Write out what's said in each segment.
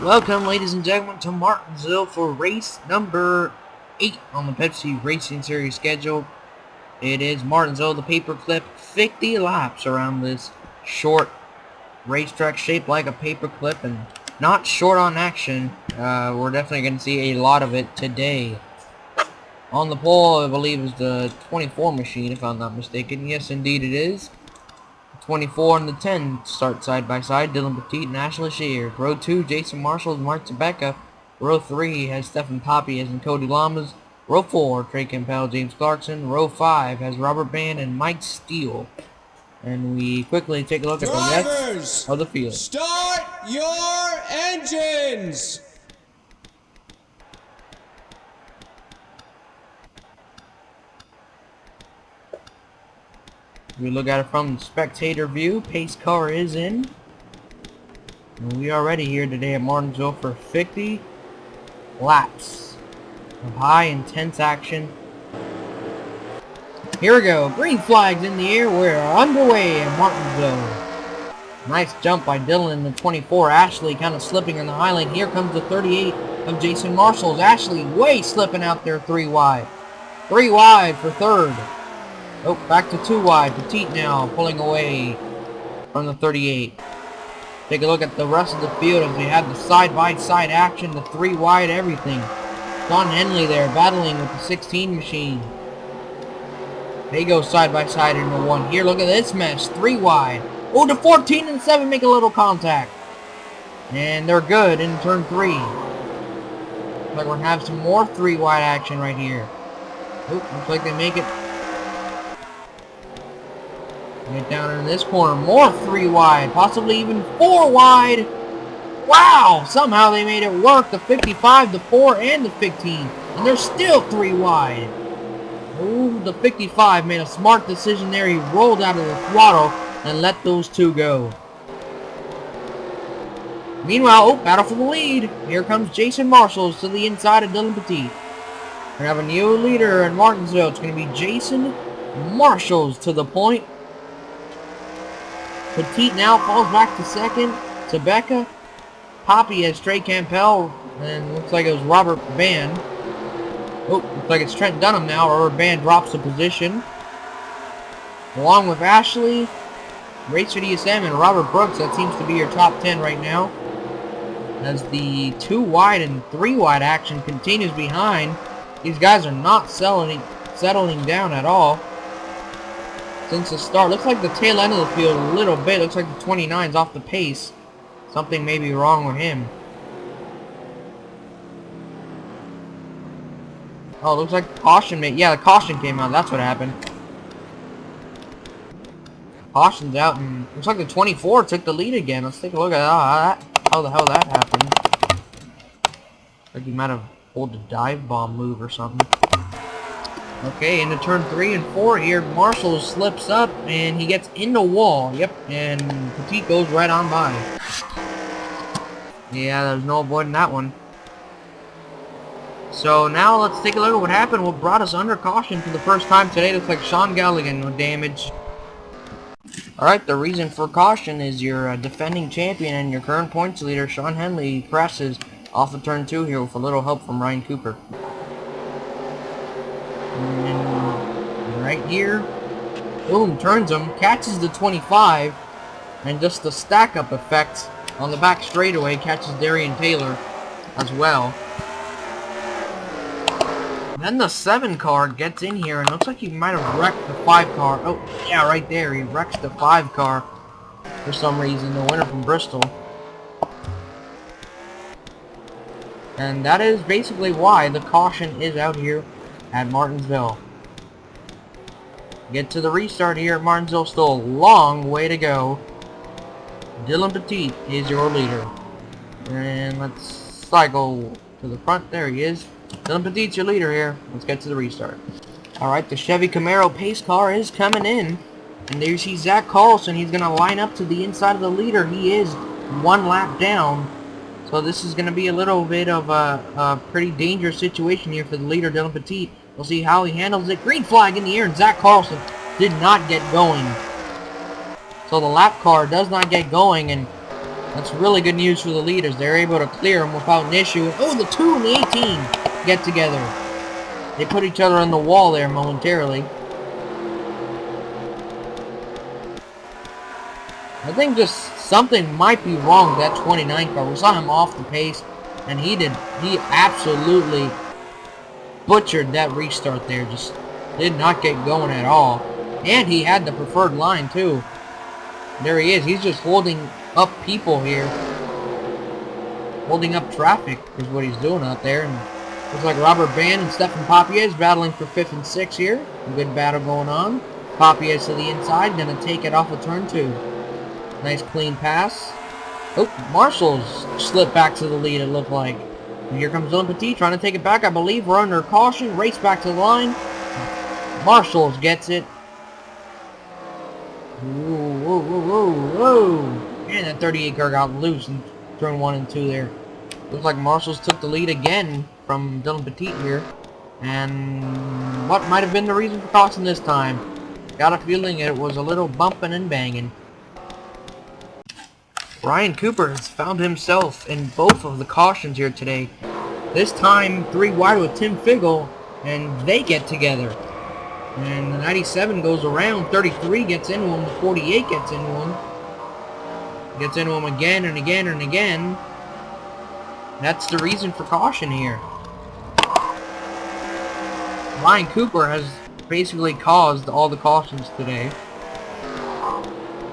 Welcome, ladies and gentlemen, to Martinsville for race number 8 on the Pepsi Racing Series schedule. It is Martinsville, the paperclip, 50 laps around this short racetrack shaped like a paperclip and not short on action. We're definitely going to see a lot of it today. On the pole, I believe, is the 24 machine, if I'm not mistaken. Yes, indeed it is. 24 and the 10 start side by side. Dylan Petit and Ashley Shear. Row 2, Jason Marshall and Mark Rebecca. Row 3 has Stephen Poppy as in Cody Lamas. Row 4, Trey Campbell, James Clarkson. Row 5 has Robert Band and Mike Steele. And we quickly take a look at the rest of the field. Start your engines! We look at it from the spectator view. Pace car is in. And we are ready here today at Martinsville for 50 laps of high intense action. Here we go. Green flags in the air. We're underway at Martinsville. Nice jump by Dylan in the 24. Ashley kind of slipping on the high lane. Here comes the 38 of Jason Marshall's. Ashley way slipping out there 3 wide. 3 wide for third. Oh, back to 2 wide. Petit now pulling away from the 38. Take a look at the rest of the field as we have the side-by-side action, the 3 wide, everything. Don Henley there battling with the 16 machine. They go side-by-side in the 1. Here, look at this mess. 3 wide. Oh, the 14 and 7 make a little contact. And they're good in turn 3. Looks like we're going to have some more 3 wide action right here. Oh, looks like they make it. Get down in this corner, more 3 wide, possibly even 4 wide. Wow, somehow they made it work. The 55, the 4, and the 15, and they're still 3 wide. Ooh, the 55 made a smart decision there. He rolled out of the throttle and let those 2 go. Meanwhile, oh, battle for the lead. Here comes Jason Marshall to the inside of Dylan Petit. We have a new leader in Martinsville. It's going to be Jason Marshall to the point. Petit now falls back to second. Rebecca. Poppy has Trey Campbell. And looks like it was Robert Band. Oh, looks like it's Trent Dunham now. Robert Band drops the position. Along with Ashley, Racer DSM, and Robert Brooks. That seems to be your top 10 right now. As the 2 wide and 3 wide action continues behind. These guys are not settling down at all. Since the start, looks like the tail end of the field a little bit. Looks like the 29's off the pace. Something may be wrong with him. Oh, looks like caution the caution came out. That's what happened. Caution's out, and looks like the 24 took the lead again. Let's take a look at how the hell that happened. Like he might have pulled a dive bomb move or something. Okay, into turn 3 and 4 here, Marshall slips up and he gets in the wall. Yep, and Petit goes right on by. Yeah, there's no avoiding that one. So now let's take a look at what happened. What brought us under caution for the first time today. Looks like Sean Galligan with damage. Alright, the reason for caution is your defending champion and your current points leader, Sean Henley, crashes off of turn 2 here with a little help from Ryan Cooper. And right here, boom, turns him, catches the 25, and just the stack-up effect on the back straightaway catches Darian Taylor as well. Then the 7 car gets in here, and looks like he might have wrecked the 5 car. Oh, yeah, right there, he wrecks the 5 car for some reason, the winner from Bristol. And that is basically why the caution is out here at Martinsville. Get to the restart here at Martinsville. Still a long way to go. Dylan Petit is your leader. And let's cycle to the front. There he is. Dylan Petit's your leader here. Let's get to the restart. Alright, the Chevy Camaro pace car is coming in. And there you see Zach Carlson. He's going to line up to the inside of the leader. He is 1 lap down. So this is going to be a little bit of a pretty dangerous situation here for the leader, Dylan Petit. We'll see how he handles it. Green flag in the air, and Zach Carlson did not get going. So the lap car does not get going, and That's really good news for the leaders. They're able to clear them without an issue. Oh, the 2 and the 18 get together. They put each other on the wall there momentarily. I think just something might be wrong with that 29 car. We saw him off the pace, and he absolutely butchered that restart there. Just did not get going at all. And he had the preferred line too. There he is. He's just holding up people here. Holding up traffic is what he's doing out there. And looks like Robert Band and Stefan Papier battling for 5th and 6th here. A good battle going on. Papier to the inside, gonna take it off of turn 2. Nice clean pass. Oh, Marshall's slipped back to the lead, it looked like. And here comes Dylan Petit trying to take it back. I believe we're under caution. Race back to the line. Marshall's gets it. Whoa, whoa, whoa, whoa, whoa. And that 38 car got loose in turn 1 and 2 there. Looks like Marshall's took the lead again from Dylan Petit here. And what might have been the reason for caution this time? Got a feeling it was a little bumping and banging. Ryan Cooper has found himself in both of the cautions here today. This time 3 wide with Tim Figgle, and they get together. And the 97 goes around, 33 gets into him, the 48 gets into him. Gets into him again and again and again. That's the reason for caution here. Ryan Cooper has basically caused all the cautions today.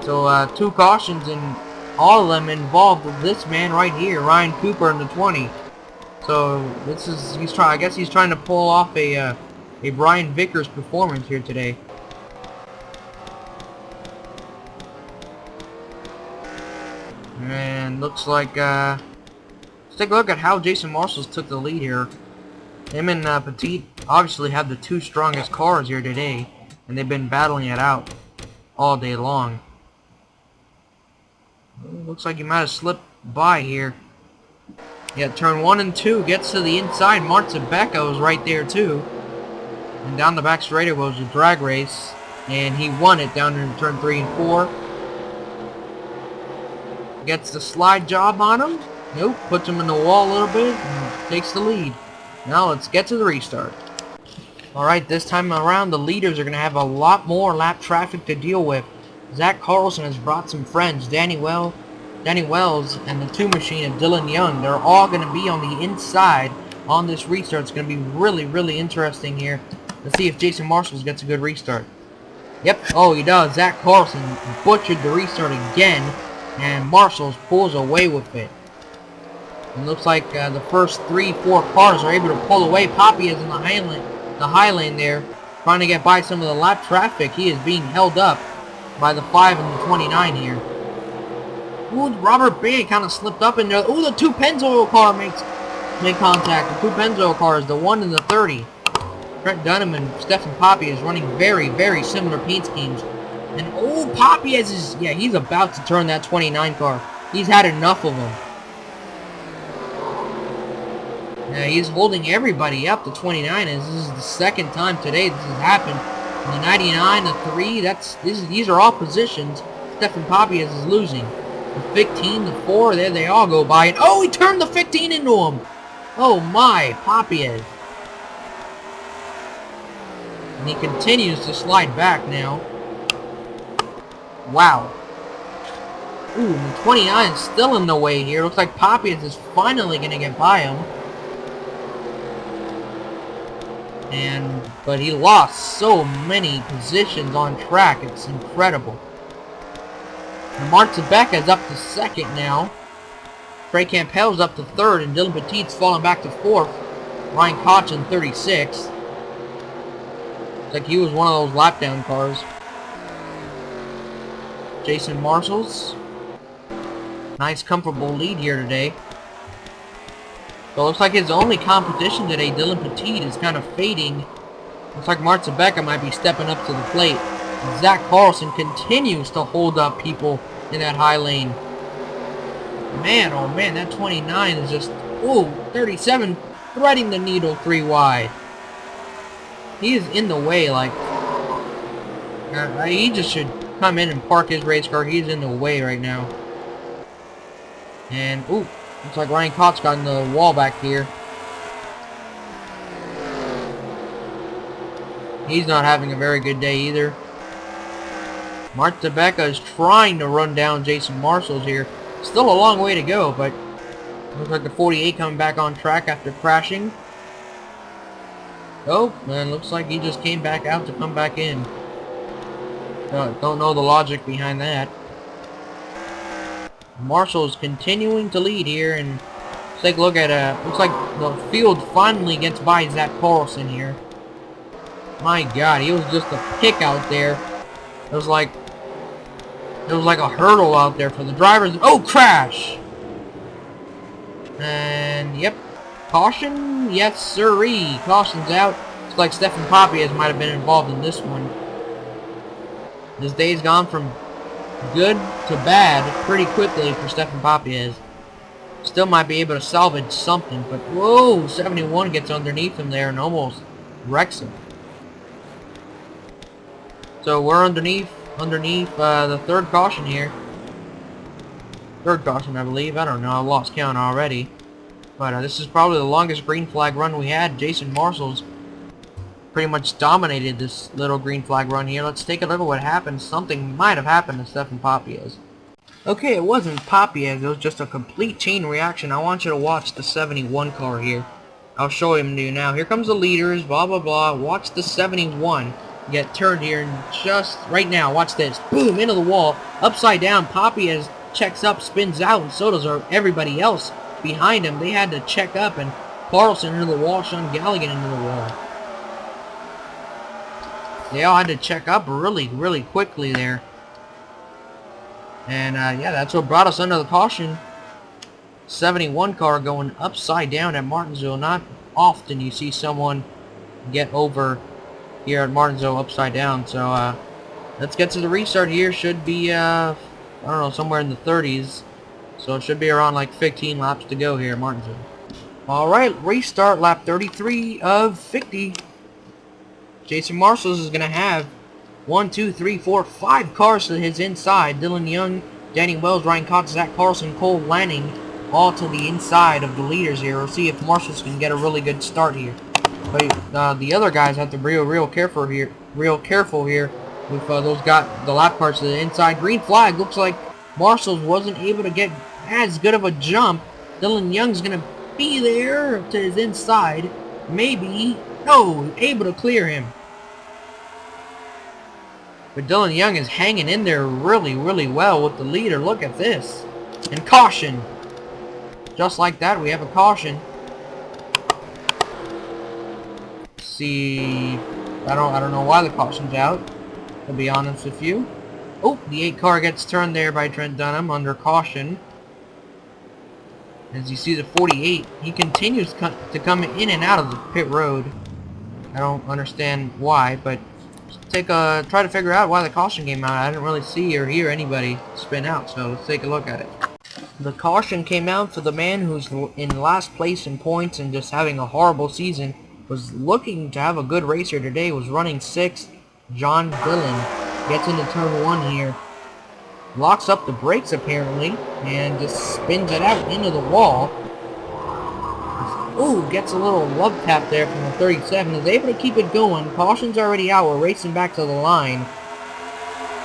So 2 cautions, and all of them involved this man right here, Ryan Cooper in the 20. So this is I guess he's trying to pull off a Brian Vickers performance here today. And looks like let's take a look at how Jason Marshall's took the lead here. Him and Petit obviously have the 2 strongest cars here today, and they've been battling it out all day long. Looks like he might have slipped by here. Yeah, turn 1 and 2 gets to the inside. Martzebecca was right there too. And down the back straightaway was a drag race, and he won it down in turn 3 and 4. Gets the slide job on him. Nope, puts him in the wall a little bit and takes the lead. Now let's get to the restart. Alright, this time around the leaders are going to have a lot more lap traffic to deal with. Zach Carlson has brought some friends, Danny Wells, and the 2 machine of Dylan Young. They're all going to be on the inside on this restart. It's going to be really, really interesting here. Let's see if Jason Marshall gets a good restart. Yep, oh he does. Zach Carlson butchered the restart again, and Marshall pulls away with it. It looks like the first 3-4 cars are able to pull away. Poppy is in the high lane there, trying to get by some of the lap traffic. He is being held up by the 5 and the 29 here. Ooh, Robert Band kind of slipped up in there. Ooh, the 2 Pennzoil car make contact. The 2 Pennzoil cars, the 1 and the 30. Trent Dunham and Stefan Poppy is running very, very similar paint schemes. And oh, Poppy he's about to turn that 29 car. He's had enough of them. Yeah, he's holding everybody up to 29, and this is the 2nd time today this has happened. And the 99, the 3, these are all positions Stefan Poppy is losing. The 15, the 4, there they all go by. And oh, he turned the 15 into him. Oh my, Poppy is. And he continues to slide back now. Wow. Ooh, the 29 is still in the way here. Looks like Poppy is finally going to get by him. But he lost so many positions on track. It's incredible. And Martzebecca is up to 2nd now. Trey Campbell's up to 3rd, and Dylan Petit's falling back to 4th. Ryan Koch in 36th. Looks like he was one of those lap down cars. Jason Marshall's. Nice comfortable lead here today. So it looks like his only competition today, Dylan Petit, is kind of fading. Looks like Martzebecca might be stepping up to the plate. And Zach Carlson continues to hold up people in that high lane. Man, oh man, that 29 is just, ooh, 37 threading the needle 3 wide. He is in the way, like, he just should come in and park his race car. He's in the way right now. And, ooh, looks like Ryan Cox got in the wall back here. He's not having a very good day either. Mark DeBecca is trying to run down Jason Marshall's here. Still a long way to go, but looks like the 48 coming back on track after crashing. Oh, man, looks like he just came back out to come back in. Don't know the logic behind that. Marshall's continuing to lead here, and let's take a look at, looks like the field finally gets by Zach Carlson here. My God, he was just a pick out there. It was like a hurdle out there for the drivers. Oh, crash! And, yep. Caution? Yes, sirree. Caution's out. Looks like Stephen Papias might have been involved in this one. This day's gone from good to bad pretty quickly for Stephen Papias. Still might be able to salvage something, but whoa, 71 gets underneath him there and almost wrecks him. So we're underneath the third caution here. Third caution, I believe. I don't know. I lost count already. But this is probably the longest green flag run we had. Jason Marshall's pretty much dominated this little green flag run here. Let's take a look at what happened. Something might have happened to Stephen Papias. Okay, it wasn't Papias. It was just a complete chain reaction. I want you to watch the 71 car here. I'll show him to you now. Here comes the leaders, blah, blah, blah. Watch the 71 get turned here, and just right now, watch this. Boom, into the wall. Upside down, Papias checks up, spins out, and so does everybody else behind him. They had to check up, and Carlson into the wall, Sean Galligan into the wall. They all had to check up really, really quickly there. And, yeah, that's what brought us under the caution. 71 car going upside down at Martinsville. Not often you see someone get over here at Martinsville upside down. So, let's get to the restart here. Should be, I don't know, somewhere in the 30s. So it should be around like 15 laps to go here at Martinsville. Alright, restart lap 33 of 50. Jason Marshall is going to have 5 cars to his inside. Dylan Young, Danny Wells, Ryan Cox, Zach Carlson, Cole Lanning, all to the inside of the leaders here. We'll see if Marshall's can get a really good start here. But the other guys have to be real careful here with those got the lap cars to the inside. Green flag. Looks like Marshall wasn't able to get as good of a jump. Dylan Young's gonna be there to his inside. Maybe. No, able to clear him. But Dylan Young is hanging in there really, really well with the leader. Look at this. And caution. Just like that, we have a caution. See, I don't know why the caution's out, to be honest with you. Oh, the 8 car gets turned there by Trent Dunham under caution. As you see the 48, he continues to come in and out of the pit road. I don't understand why, but try to figure out why the caution came out. I didn't really see or hear anybody spin out, so let's take a look at it. The caution came out for the man who's in last place in points and just having a horrible season. Was looking to have a good racer today, was running 6th. John Dillon gets into turn 1 here. Locks up the brakes apparently, and just spins it out into the wall. Ooh, gets a little love tap there from the 37. Is able to keep it going. Caution's already out. We're racing back to the line.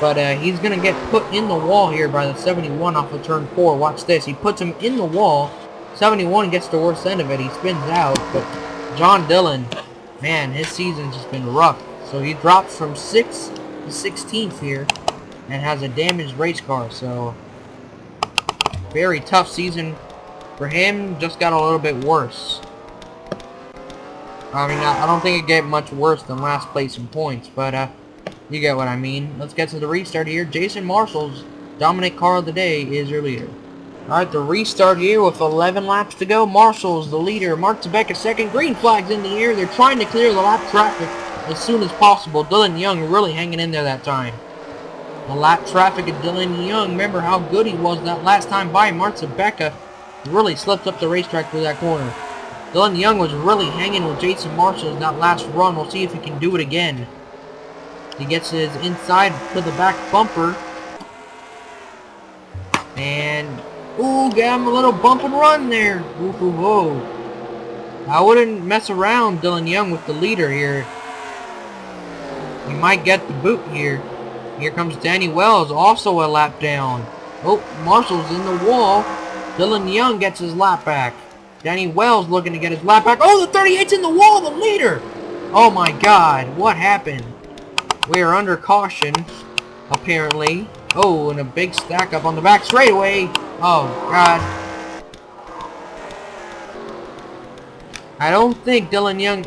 But he's going to get put in the wall here by the 71 off of turn 4. Watch this. He puts him in the wall. 71 gets the worst end of it. He spins out, but John Dillon, man, his season's just been rough. So he drops from 6th to 16th here and has a damaged race car. So, very tough season for him. Just got a little bit worse. I mean, I don't think it get much worse than last place in points, but you get what I mean. Let's get to the restart here. Jason Marshall's dominant car of the day is your leader. Alright, the restart here with 11 laps to go. Marshall's the leader. Mark Tebeck second. Green flag's in the air. They're trying to clear the lap traffic as soon as possible. Dylan Young really hanging in there that time. The lap traffic of Dylan Young. Remember how good he was that last time by. Mark Tebeck really slipped up the racetrack through that corner. Dylan Young was really hanging with Jason Marshall in that last run. We'll see if he can do it again. He gets his inside to the back bumper. And Ooh, got him a little bump and run there. Ooh, whoa. I wouldn't mess around Dylan Young with the leader here. He might get the boot here. Here comes Danny Wells, also a lap down. Oh, Marshall's in the wall. Dylan Young gets his lap back. Danny Wells looking to get his lap back. Oh, the 38's in the wall, the leader! Oh my god, what happened? We are under caution, apparently. Oh, and a big stack up on the back straightaway. Oh, god. I don't think Dylan Young,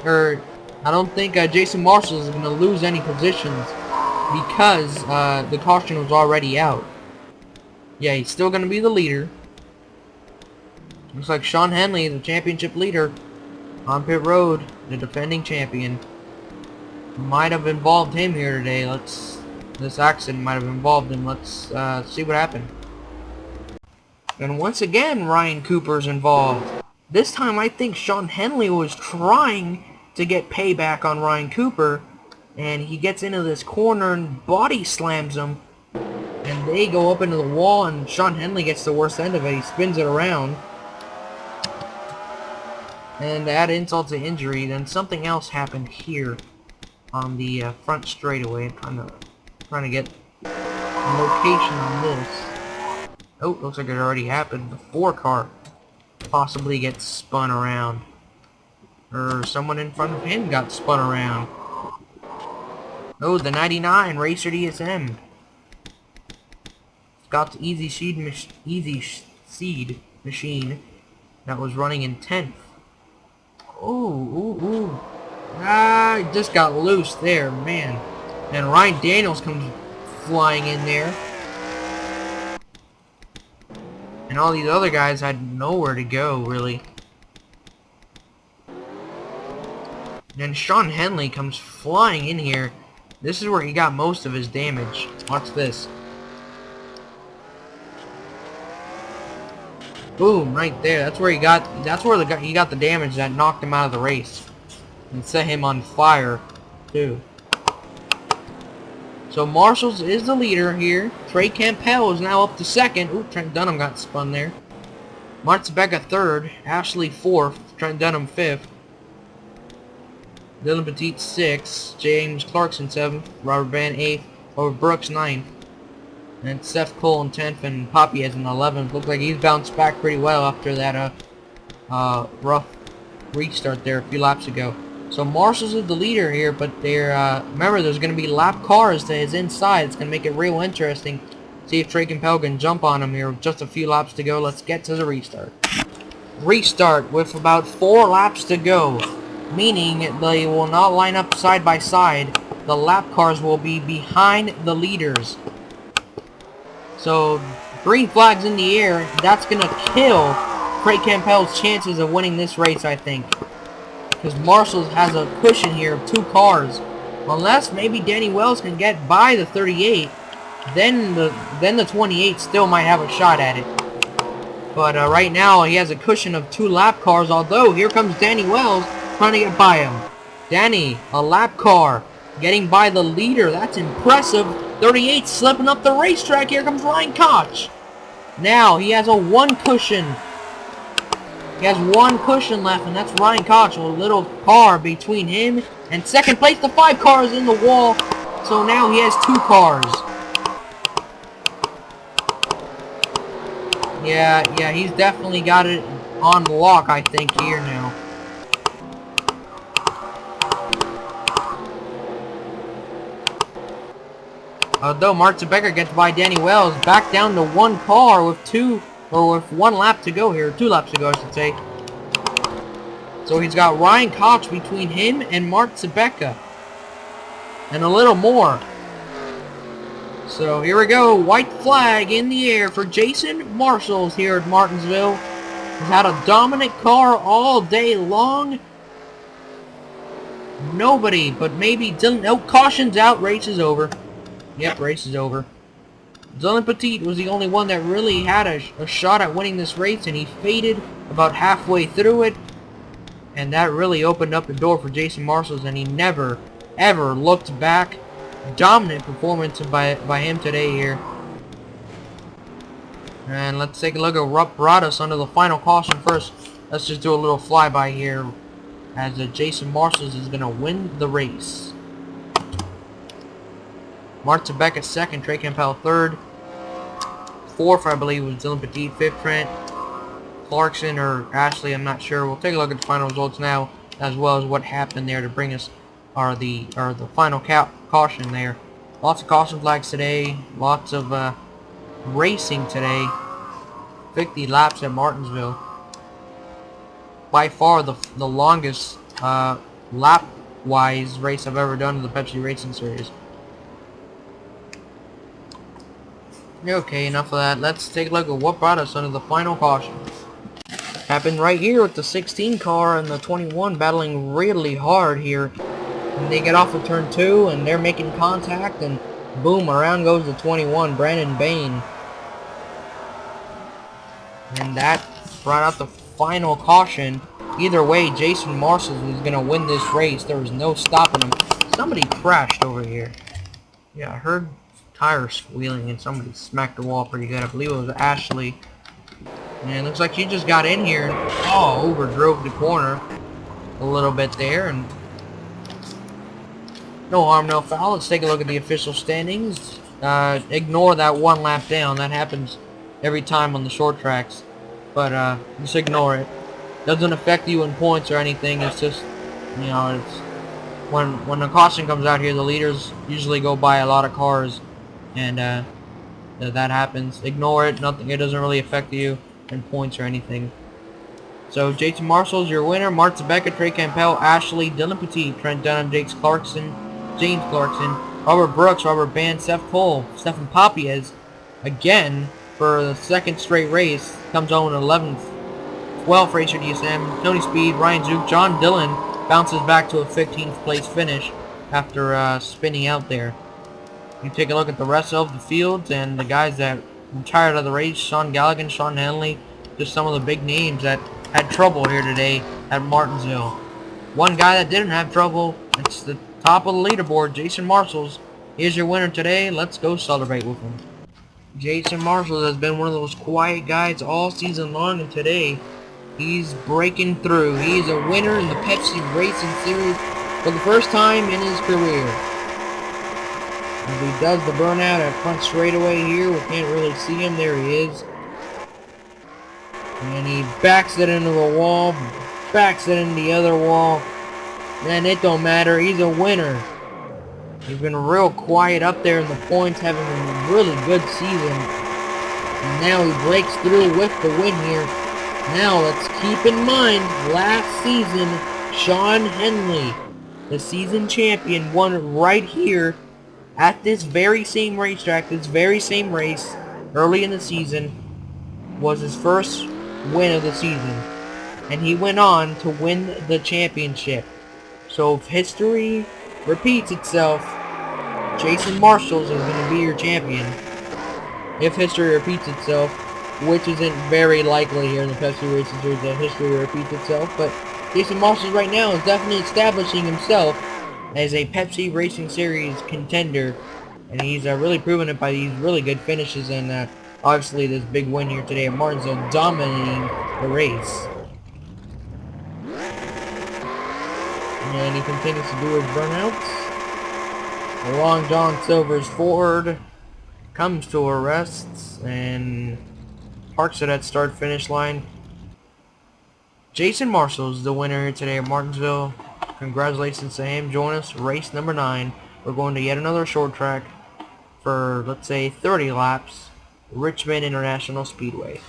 I don't think Jason Marshall is going to lose any positions because the caution was already out. Yeah, he's still going to be the leader. Looks like Sean Henley, the championship leader on pit road, the defending champion. Might have involved him here today. This accident might have involved him. Let's see what happened. And once again, Ryan Cooper's involved. This time I think Sean Henley was trying to get payback on Ryan Cooper, and he gets into this corner and body slams him, and they go up into the wall, and Sean Henley gets the worst end of it. He spins it around, and to add insult to injury, then something else happened here on the front straightaway. I'm trying to get a location on this. Oh, looks like it already happened. The 4 car possibly gets spun around, or someone in front of him got spun around. Oh, the 99 Racer DSM. Got the easy seed machine that was running in 10th. Ooh. Ah, it just got loose there, man. And Ryan Daniels comes flying in there. And all these other guys had nowhere to go, really. And then Sean Henley comes flying in here. This is where he got most of his damage. Watch this. Boom, right there. That's where he got the damage that knocked him out of the race. And set him on fire, too. So Marshall's is the leader here. Trey Campbell is now up to second. Ooh, Trent Dunham got spun there. Martz Becca third. Ashley fourth. Trent Dunham fifth. Dylan Petit sixth. James Clarkson seventh. Robert Van eighth. Over Brooks ninth. And Seth Cole in 10th. And Poppy as an 11th. Looks like he's bounced back pretty well after that rough restart there a few laps ago. So Marshall's is the leader here, but they're remember there's going to be lap cars to his inside. It's going to make it real interesting. See if Trey Campbell can jump on him here with just a few laps to go. Let's get to the restart. Restart with about 4 laps to go, meaning they will not line up side by side. The lap cars will be behind the leaders. So green flag's in the air. That's going to kill Trey Campbell's chances of winning this race, I think. Because Marshall has a cushion here of 2 cars. Unless maybe Danny Wells can get by the 38, then the 28 still might have a shot at it. But right now he has a cushion of 2 lap cars, although here comes Danny Wells trying to get by him. Danny, a lap car, getting by the leader. That's impressive. 38 slipping up the racetrack. Here comes Ryan Koch. Now he has a 1 cushion. He has 1 cushion left, and that's Ryan Koch, a little car between him and second place. The 5 cars in the wall, so now he has 2 cars. Yeah, he's definitely got it on lock, I think, here now. Although Martz Becker gets by Danny Wells, back down to 1 car with 1 lap to go here. 2 laps to go, I should say. So he's got Ryan Koch between him and Martz Becker. And a little more. So here we go. White flag in the air for Jason Marshall here at Martinsville. He's had a dominant car all day long. Nobody, but maybe Dylan. No, caution's out. Race is over. Yep, race is over. Dylan Petit was the only one that really had a shot at winning this race, and he faded about halfway through it. And that really opened up the door for Jason Marshall, and he never, ever looked back. Dominant performance by him today here. And let's take a look at what brought us under the final caution first. Let's just do a little flyby here, as Jason Marshall is going to win the race. Martin Beck second, Trey Campbell third. Fourth, I believe, was Dylan Petit. Fifth, Trent Clarkson or Ashley, I'm not sure. We'll take a look at the final results now, as well as what happened there to bring us the final caution there. Lots of caution flags today. Lots of racing today. 50 laps at Martinsville. By far the longest lap-wise race I've ever done in the Pepsi Racing Series. Okay, enough of that. Let's take a look at what brought us under the final caution. Happened right here with the 16 car and the 21 battling really hard here. And they get off of turn 2 and they're making contact, and boom, around goes the 21, Brandon Bain. And that brought out the final caution. Either way, Jason Marshall was going to win this race. There was no stopping him. Somebody crashed over here. Yeah, I heard tires squealing and somebody smacked the wall pretty good. I believe it was Ashley. And it looks like she just got in here and overdrove the corner a little bit there. And no harm, no foul. Let's take a look at the official standings. Ignore that one lap down. That happens every time on the short tracks. But just ignore it. Doesn't affect you in points or anything. It's just, you know, it's when the caution comes out here, the leaders usually go by a lot of cars, and that happens. Ignore it. Nothing. It doesn't really affect you in points or anything. So Jason Marshall's your winner. Martin Becker, Trey Campbell, Ashley, Dylan Petit, Trent Dunham, James Clarkson, Robert Brooks, Robert Band, Seth Cole, Stephen Papiez, again for the second straight race, comes on 11th. 12th racer DSM, Tony Speed, Ryan Zook, John Dillon bounces back to a 15th place finish after spinning out there. You take a look at the rest of the fields and the guys that retired of the race. Sean Galligan, Sean Henley, just some of the big names that had trouble here today at Martinsville. One guy that didn't have trouble, it's the top of the leaderboard, Jason Marshall. Here's your winner today. Let's go celebrate with him. Jason Marshall has been one of those quiet guys all season long, and today he's breaking through. He's a winner in the Pepsi Racing Series for the first time in his career. As he does the burnout at front straightaway here, we can't really see him. There he is. And he backs it into the wall, backs it into the other wall. Man, it don't matter. He's a winner. He's been real quiet up there in the points, having a really good season. And now he breaks through with the win here. Now let's keep in mind, last season, Sean Henley, the season champion, won right here at this very same racetrack, this very same race, early in the season, was his first win of the season. And he went on to win the championship. So if history repeats itself, Jason Marshall is going to be your champion. If history repeats itself, which isn't very likely here in the Pepsi Racing Series that history repeats itself, but Jason Marshall right now is definitely establishing himself as a Pepsi Racing Series contender, and he's really proven it by these really good finishes and obviously this big win here today at Martinsville, dominating the race. And he continues to do his burnouts. Long John Silver's Ford comes to a rest and parks it at start-finish line. Jason Marshall is the winner here today at Martinsville. Congratulations to him. Join us, race number 9. We're going to yet another short track for, let's say, 30 laps, Richmond International Speedway.